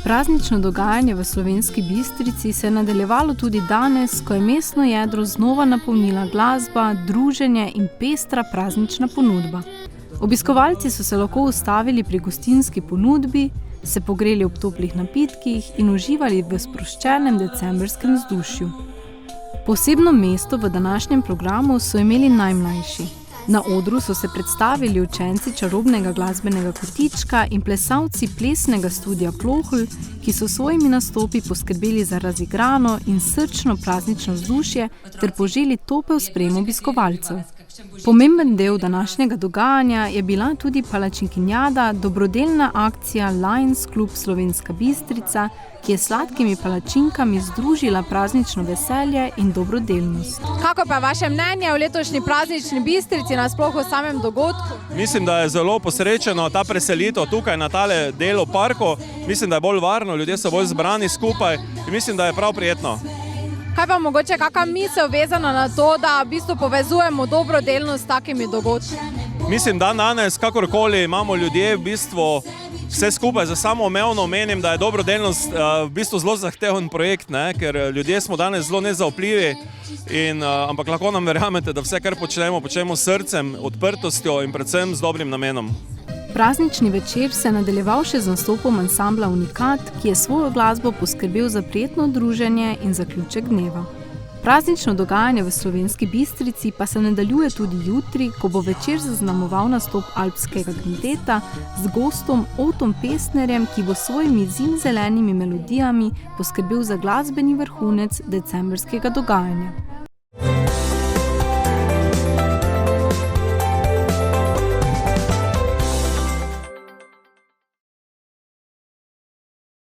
Praznično dogajanje v Slovenski Bistrici se je nadaljevalo tudi danes, ko je mestno jedro znova napolnila glasba, druženje in pestra praznična ponudba. Obiskovalci so se lahko ustavili pri gostinski ponudbi, se pogreli ob toplih napitkih in uživali v sproščenem decembrskem vzdušju. Posebno mesto v današnjem programu so imeli najmlajši. Na odru so se predstavili učenci čarobnega glasbenega kotička in plesalci plesnega studia Plohl, ki so svojimi nastopi poskrbeli za razigrano in srčno praznično vzdušje ter poželi topel sprejm obiskovalcev. Pomemben del današnjega dogajanja je bila tudi palačinkinjada, dobrodelna akcija Lions Club Slovenska Bistrica, ki je s sladkimi palačinkami združila praznično veselje in dobrodelnost. Kako pa je vaše mnenje o letošnji praznični Bistrici, nasploh o samem dogodku? Mislim, da je zelo posrečeno ta preselitev tukaj na tale delu parku. Mislim, da je bolj varno, ljudje so bolj zbrani skupaj in mislim, da je prav prijetno. Kaj pa mogoče kakšna misel vezana na to, da v bistvu povezujemo dobrodelnost s takimi dogodki? Mislim, da danes, kakorkoli imamo ljudje v bistvu vse skupaj za samoumevno, menim, da je dobrodelnost v bistvu zelo zahteven projekt, ker ljudje smo danes zelo nezaupljivi, ampak lahko nam verjamete, da vse, kar počnemo s srcem, odprtostjo in predvsem z dobrim namenom. Praznični večer se je nadaljeval še z nastopom ansambla Unikat, ki je svojo glasbo poskrbel za prijetno druženje in zaključek dneva. Praznično dogajanje v Slovenski Bistrici pa se nadaljuje tudi jutri, ko bo večer zaznamoval nastop alpskega kvinteta z gostom Otom Pestnerjem, ki bo s svojimi zimzelenimi melodijami poskrbel za glasbeni vrhunec decembrskega dogajanja.